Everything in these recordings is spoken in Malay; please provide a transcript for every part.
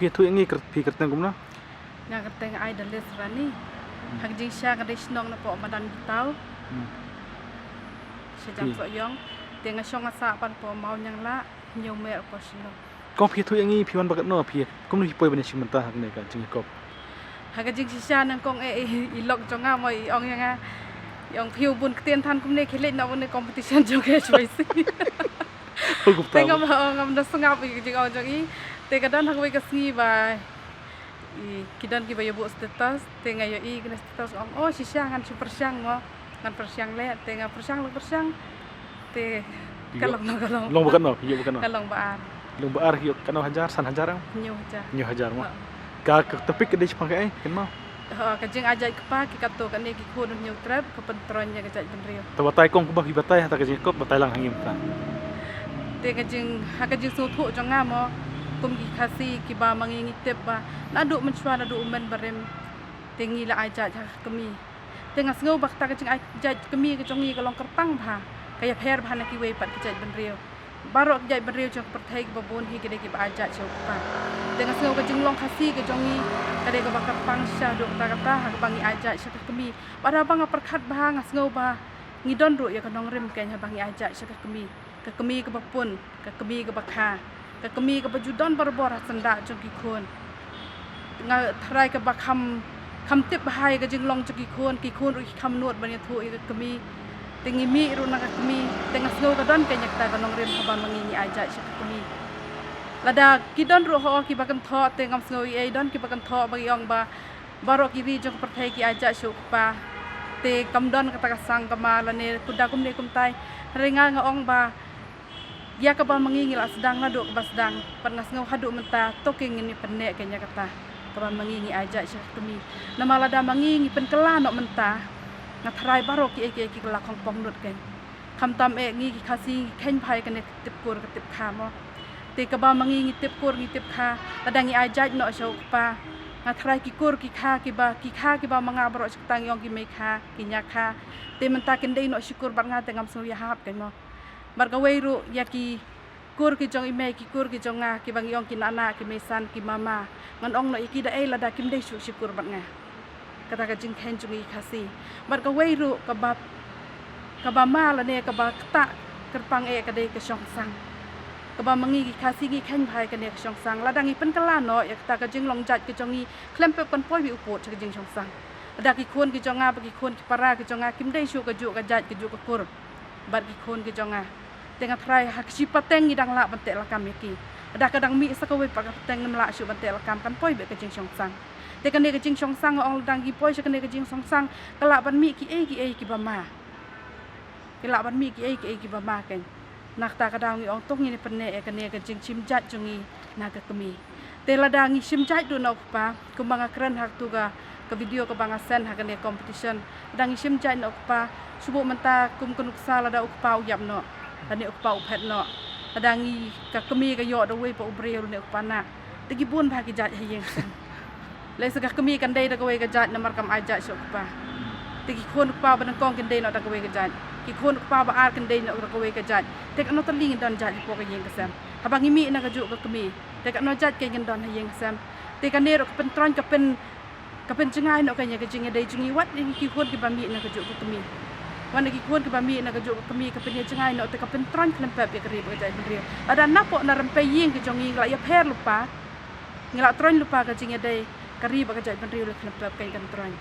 พี่ทุยงี้พี่กระตังกุมนะงานกระตังไอเดลเลสรานี่หากจริงชากระดิชนองนะปอมาดันกิตาวเชจังสอยองเตียงช่องอาสาปันปอเมายังละเหี่ยวเมรปอชิโนก็พี่ทุยงี้พี่วันบักน้อพี่ก็ไม่ป่วยเป็นชิมันตาหักในกันจริงกบหากจริงชานังกงอีหลอกจงงามอยองยังไงยองพิวบุญเตียนทันกุมเนเคเล่นเอาในคอมเพติชันจงแค่ช่วยสิแต่ก็งำนัสงบจริงเอาจังอีแต่ก็ดันหักไว้ก็สีบายkidan ki bayo bu status tenga yo i kena status oh sisya kan super syang mo kan persyang le tenga persyang te kalong long bukan no yo bukan no kalong baar long baar yo kan hajar san hajar nyu hajar mo ka tepik ke dis pakai ken mau ka jeng ajai ke pa ki kato kan ki khun nyu trap ke pentronnya ke jaj benrio to batai kong ku ba ki batai ta ke jeng kop batai lang hangim ta te ka jeng ha ka jeng su thu jong nga mo kum ki khasi ki ba mangingi tep ba nadu mencuan nadu umen barem tengi la aja kami tengas ngau bakta ka jeng aja kami ke jongi ka long kerpang bha kaya pher bha na ki we pat ki jaj benrio barok jaj benrio jong perthai ki babon hi kede ki ba aja chau pa tengas ngau ka jeng long khasi ke jongi kade ka ba kerpang sha do ta kata ha bangi aja sha kami pada bang perkhat bha ngas ngau ba ngidon ru ya ka nong rem kanya bangi aja sha kami ka kami ka bapun ka kami ka bakha ka kami ka bajudon barbor sanda jong ki khon nga thrai ka ba kham tip bahai ka jing long jong ki khon ru kham nuot ban ya thu ka kami tengi mi ru na ka kami tengas ngo ka don ka nyak ta ka nong rem ba mangi ni aja sha ka kami lada ki don ru ho ki ba kam tho tengam ngo ai don ki ba kam tho ba yong ba baro ki ri jong perthai ki aja shu pa te kam don ka ta ka sang ka ma la ne kuda kum ne kum tai renga nga ong ba ya ka ba mangingil asdang na do ka basdang pangas ngau hadu menta toking ni penne kanya kata ka ba mangingi aja sya kami na malada mangingi pen kala no menta na thrai baro ki ki la khong pong nut ken kham tam e ngi ki khasi khen phai kan tip kur ka tip kha mo te ka ba mangingi tip kur ni tip kha ladangi aja no syo pa na thrai ki kur ki kha ki ba manga baro tang yong ki me kha ki nya kha te menta ken dei no syukur bar nga tengam so ya hap ken mo barga weiru yaki kur ki jong ime ki kur ki jonga ki bang yong ki nana ki mesan ki mama ngan ong no iki da ei lada kim dei syukur bat nga kata ka jing khen jungi khasi barga weiru ka ba ma la ne ka ba ta kerpang e ka dei ka syong sang ka ba mangi ki khasi ki khen bhai ka ne ka syong sang lada ngi pen kala no yak ta ka jing long jat ki jongi klem pe kon poi bi upot ka jing syong sang lada ki khon ki jonga ba ki khon ki para ki jonga kim dei syu ka ju ka jat ki ju ka kur bar ki khon ki jonga tengah try hak si pateng idang la bante la kam yaki ada kadang mi sakawe pak pateng mla syu bante la kam kan poi be ka jing song sang te kan ne ka jing song sang ong dang gi poi sa kan ne ka jing song sang kala ban mi ki ki ba ma kala ban mi ki ba ma ken nak ta kadang ngi ong tok ni penne e kan ne ka jing chim jat jungi na ka kami te la dang ngi sim jat du nok pa kumanga kran hak tu ga ka video ka banga sen hak ne competition dang ngi sim jat nok pa subu menta kum kunuk sala da ukpa uyap no ani ukpa uphet no adangi ka kami ka yo do we pa ubrel ne ukpa na tegi bun bha ki jat hayeng le sa ka kami kan dei da ka we ka jat na mar kam aja so ukpa tegi khon ukpa ban kong kan dei no da ka we ka jat ki khon ukpa ba ar kan dei no da ka we ka jat tek no taling don jat po ka yeng ka sam habangi mi na ka ju ka kami tek no jat ke gen don hayeng sam te ka ne ro ka pen tron ka pen chengai no ka nya ka jing dei jungi wat ki khon ki ba mi na ka ju ka kami wan ki khon ki ba mi na ka ju kami ka pen chengai no te ka pen tron klem pe ka ri ba jai benrio ada napo na rempe ying ki jongi la ya pher lupa ngila tron lupa ka jing dei ka ri ba ka jai benrio le klem pe kan tron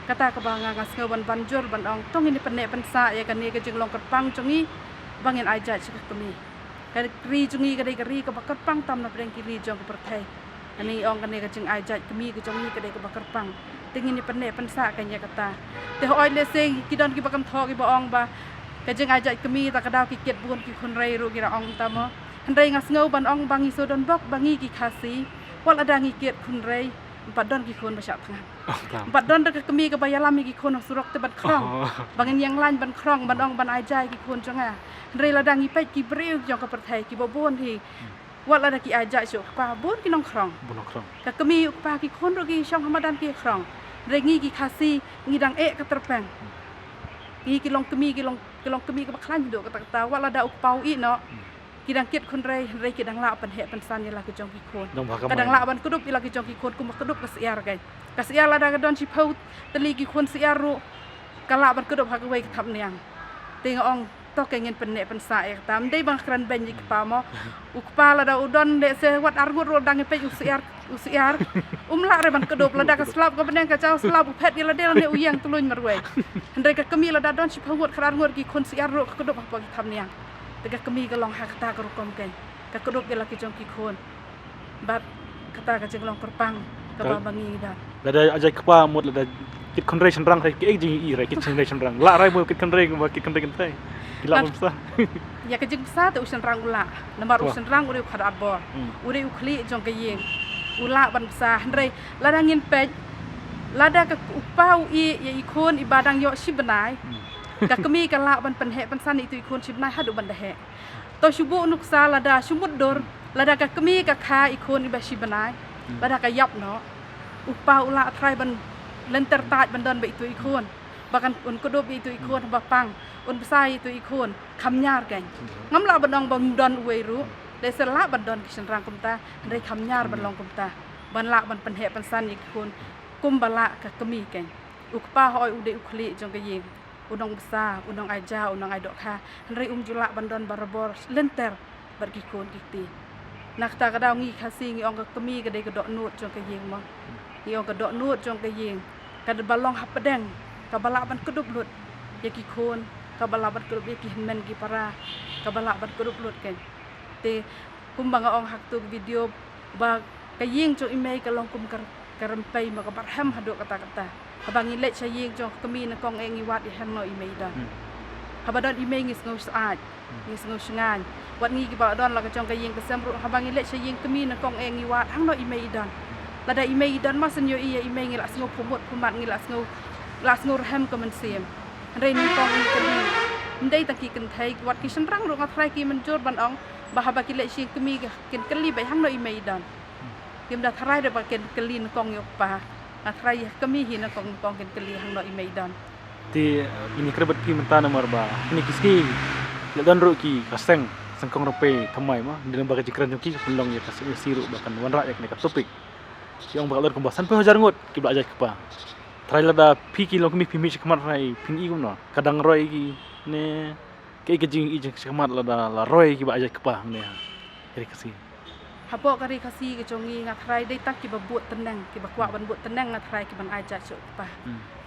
kata ka ba nga ngas ban banjur ban ong tong ini penne pen sa ya kan ne ka jing long kerpang jongi bangin aja chi kami ka ri jongi ka dei ka ri ka ba kerpang tam na preng ki ri jong ka perthai ani ong kan ne ka jing aja kami ka jongi ka dei ka ba kerpang tingin ni penne pensa kanya kata te oi le sing ki don ki bakam tho ki ba ong ba ka jeng aja kami ta ka daw ki ket bun ki khon rei ru ki ra ong ta mo han rei ngas ngau ban ong bangi so don bok bangi ki khasi wal ada ngi ket khon rei empat don ki khon ba syak tengah empat don ka kami ka bayalam ki khon surok te ban krong bangin yang lain ban krong ban ong ban aja ki khon jonga rei la dangi pe ki breu jong ka perthai ki bobon hi wal ada ki aja so pa bun ki nong krong ka kami pa ki khon ro ki syong hamadan ki krong rengi ki khasi ngidang ka terpeng ki long kemi ka baklan do ka ta wala da upau i no kita kit kon rei kita la pan he pan san la ke jong ki kon dong baka kadang la ban kudup ila ke jong ki kon kum kudup kasiar kai kasiar la da don chi pau teli ki kon siar ru kala ban kudup ha ke wei thap niang ting ong to ke ngin pen ne pan sa ek tam dei bang kran ben ji pa mo ukpa la da udon de se wat argut ro dang pe usiar la re ban kudup la da ka slap ko ben ka chau slap phet ni la de ne uyang tuluñ mar wei ndai ka kemi la da don chi pau wat kran ngot ki kon siar ro kudup ha pa thap niangแต่ก็มีก็ลองหาคตากรุกรมกันก็กระดูกเวลากิจงกิโคนบัดคตาก็จึงลองกระปังกระบาบังงีดันแล้วได้อาจจะกว่าหมดแล้วได้กิจคนเร่งชันรังใครกิจจริงอีไรกิจชันเร่งชันรังละไรมือกิจคนเร่งว่ากิจคนเร่งกันไทยกิละมันซะอยากกิจภาษาแต่อุชันรังอุละน้ำมันอุชันรังอุเรขัดอับบออุเรอุคลีจงกะยิงอุละบันภาษาไรละดังเงินเป็ดละดังกับอุป้าอีอีโคนอีบาดังยอชิบนายก็มีกันละบันเป็นเหตุเป็นสันอีตุอีโคนชิบนายฮัดอุบันเดเหตัวชุบุนุกซาลาดาชุมุดดอร์ลาดากะกมีกะคาอีโคนอีบะชิบนายลาดากะยับเนาะอุปาอุละไทรบันเลนเตอร์ตาดบันดอนไปตัวอีโคนบากันอุนกระโดบอีตัวอีโคนบะปังอุนภาษาอีตัวอีโคนคำญาร์กันงั้มละบันดองบันดอนอวยรู้ได้สละบันดอนกิฉันรังกุมตาได้คำญาร์บันลองกุมตาบันละบันเป็นเหตุเป็นสันอีโคนกุมบะละกะกมีกันอุปาหอยอุเดอุคลีจงกะยิงอุนองภาษาอุนองไอเจ้าอุนองไอดอกค่ะได้จุละบันดอนบาร์บอร์เลนเตอร์บัดกิโคนกิตีนักตากระดาวงี้คาซีงี้องกะมีกะได้กระดอกนูดจงกะยิงมั้งงี้องกระดอกนูดจงกะยิงกะบะลองหับปะแดงกะบะละบันกระดุบหลุดยากิโคนกะบะละบันกระดุบยากิเมนกิปารากะบะละบันกระดุบหลุดกันแต่กุมบังองหักตัววิดีโอบากะยิงจงอีเมย์กะลองกุมกะรำไปมากะบัดแฮมหัดกะตากะตาฮบังงี้เล็กชายิงจงกะมีนกองเองอีวัดอีแฮมโนอีเมย์ดอนฮบัดอนอีเมย์งี้สงบสะอาดงี้สงบสงานวัดนี้กี่บ่าวดอนเราก็จงกะยิงกะเซมรุฮบังงี้เล็กชายิงกะมีนกองเองอีวัดทั้งโนอีเมย์ดอนละได้อีเมย์ดอนมาสัญญาอีเมย์งี้ละสงบผมหมดผมมัดงี้ละสงบแฮมก็มันเสียมเรนกองงี้กะมีมันได้ตะกี้กันไทยวัดกิฉันรังรุงอัทไรกี้มันโจดบันองบ่ฮบักกิเล็กชิงกะมีกินกะลีไปทั้งโนอีเมย์ดอนกิมดาทรายเดบักกินกะลีนกองยกปาatrai kami hina kong ken keli hang no imeidan ti ini kerabat pi mentana marba ini kiski la dan ro ki kaseng sengkong rope thamai ma dalam baga jikran joki pelong ya kasih siru bahkan wanra ya kena topik yang bakal kembasan pe hajar ngot ki bla ajak kepa trai la da pi ki long mi pi mi khamar rai pin i gum no kadang roi ki ne ke jing i jing khamar la da la roi ki ba ajak kepa ne ya kasih hapo kari kasi ke jongi ngatrai dei tak ki babut tenang ki bakwa ban but tenang ngatrai ki ban aja cuk pa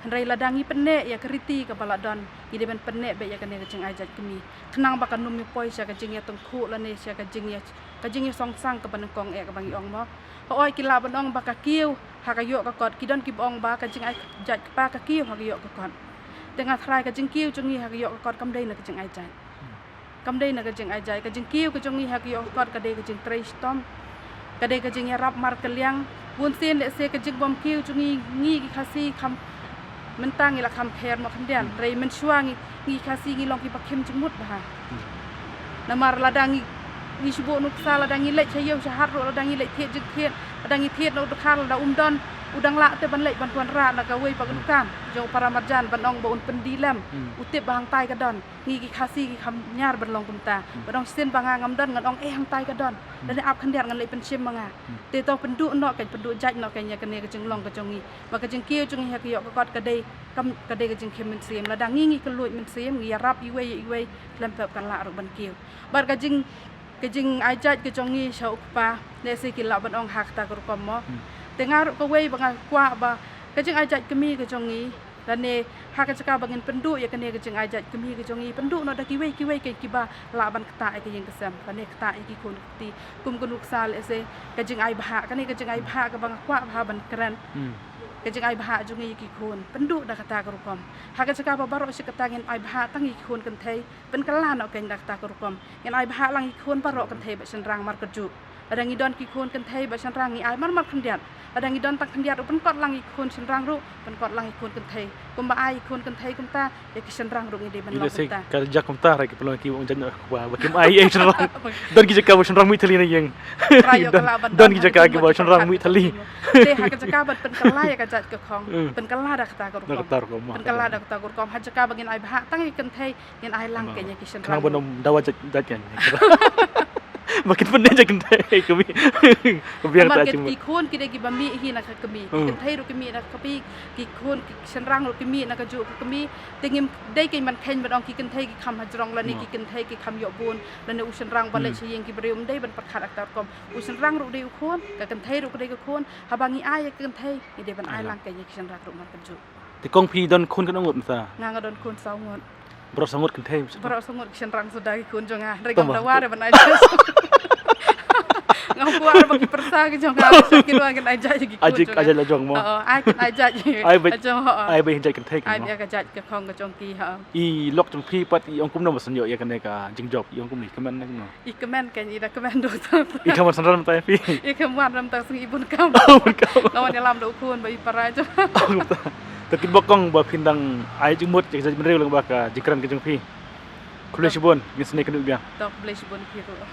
hendrai ladangi penne ya kriti ka baladon ide ban penne be ya kane jeng aja kemi kenang bakan numi poi sia ka jeng ya tengku la ne sia ka jeng ya song sang ka ban kong e ka bang ong mo oi ki la ban ong baka kiu ha ka yo ka kot ki don ki ong ba ka jeng ai jat pa ka kiu ha ka yo ka kot tengah trai ka jeng kiu jongi ha ka yo ka kot kam dei na ka jeng aja kam dei na ka jeng ajai ka jeng kiu ka jong ni ha ki ok ka dei ka jeng trai stom ka dei ka jeng ya rap mar kaliang bun sen le se ka jeng bom kiu jong ni ki khasi kham mentang ila kham kher ma khandian rei men chuang ni khasi ni long ki pakhem jeng mut ba namar ladangi ni subo nuk sala dangi le chayo shahat ro ladangi le thiet jeng thiet ladangi thiet no khal da don udang la te ban lek ban tuan ra na ka wei pa kan jo paramarjan ban ong bon pendilem utip bang tai ka don ngi ki khasi ki kham nyar ban long kumta ban ong sen bang ngam don ngan ong hang tai ka don dan ap khandian ngan le pen chim manga te to pendu no kan pendu jaj no kan ya kan ne ka jeng long ka jong ngi ba ka jeng kiu jong ha ki yo ka kot ka dei kam ka dei ka jeng khem men siem la dang ngi ka luit men siem ngi rap i wei lem pep kan la ro ban kiu bar ka jeng ai jaj ka jong ngi shau pa ne se ki la ban ong hak ta ka ro kom mo tengah ko wei bang kwa ba ka jeng ajat kemi ka jongi dan ne ha ka caka bangin pendu ya kene ka jeng ajat kemi ka jongi pendu no da ki wei ke ba la ban kata ke yeng kesam kan ne kata ki kun ti kum kun sal se ka jeng ai bha kan ne ka jeng ai bha ka bang kwa bha ban kran ka jeng ai bha jongi ki kun pendu da kata ka rukom ha ka caka ba baro se kata ngin ai bha tang ki kun kan thei pen kala no ken da kata ka rukom ngin ai bha lang ki kun baro kan thei ba sen rang mar ka ju ada ngidon ki kun kan thei ba sen rang ngi ai mar khandiat ada ngidon tak khandiat upen kot lang ikun senrang ru pen kot lang ikun kan thei kumba ai ikun kan thei kumta ya ki senrang ru ngide ban long kumta kerja kumta ra ki pelong ki wong jan kwa ba kim ai senrang don ki jaka senrang mi thali na yeng don ki jaka ki ba senrang mi thali de ha ka jaka ban pen kala ya ka jat ka khong pen kala da kata ko pen kala da kata ko ha jaka bagin ai bha tang kan thei yen ai lang ke nya ki senrang kan bon dawa jat kan makin pandai je kentai kami biar Aman tak ke cuma ikon kita gi bami hi nak kami kan thai ru kami nak kapi ki kon ki senrang ru kami nak ju kami tengim dai ke man khen ban ong ki kan thai ki kham hajrong la ni ki kan thai ki kham yo bun la ne u senrang bale chiyeng ki breum dai ban pakhat aktar kom u senrang ru dei u kon ka kan thai ru dei ka kon habangi ai kan thai ki dei ban ai lang ke ki senrang ru man kan ju ti kong pi don kun kan ngot sa ngang don kon saw ngot bro sangot kentai bro sangot ki senrang sudah ki kon jonga dai Tama. gam dawar ban ai ngau kuar bagi persa ki jonga ki lu kan ai ja ki kon ajik aja la jong mo ai kan ai ja ai bai jo ai bai hinjai kentai ai kan dia ka ja ka khong ka jong ki ha i lok jong pi pat i ong kum no masan yo ya kan ka jing job i ong kum ni kaman nak no ikemen kan ida kemen do ta i kaman sanram tai pi ikemen ram ta sing ibun kam lawan dalam do kun bai parai jo Tapi bokong ba pindang ai jumut je jadi menreu lang ba ka jikran ke jong pi. Kulai sibon, ngisne kan ubia. tok bless bun ki ro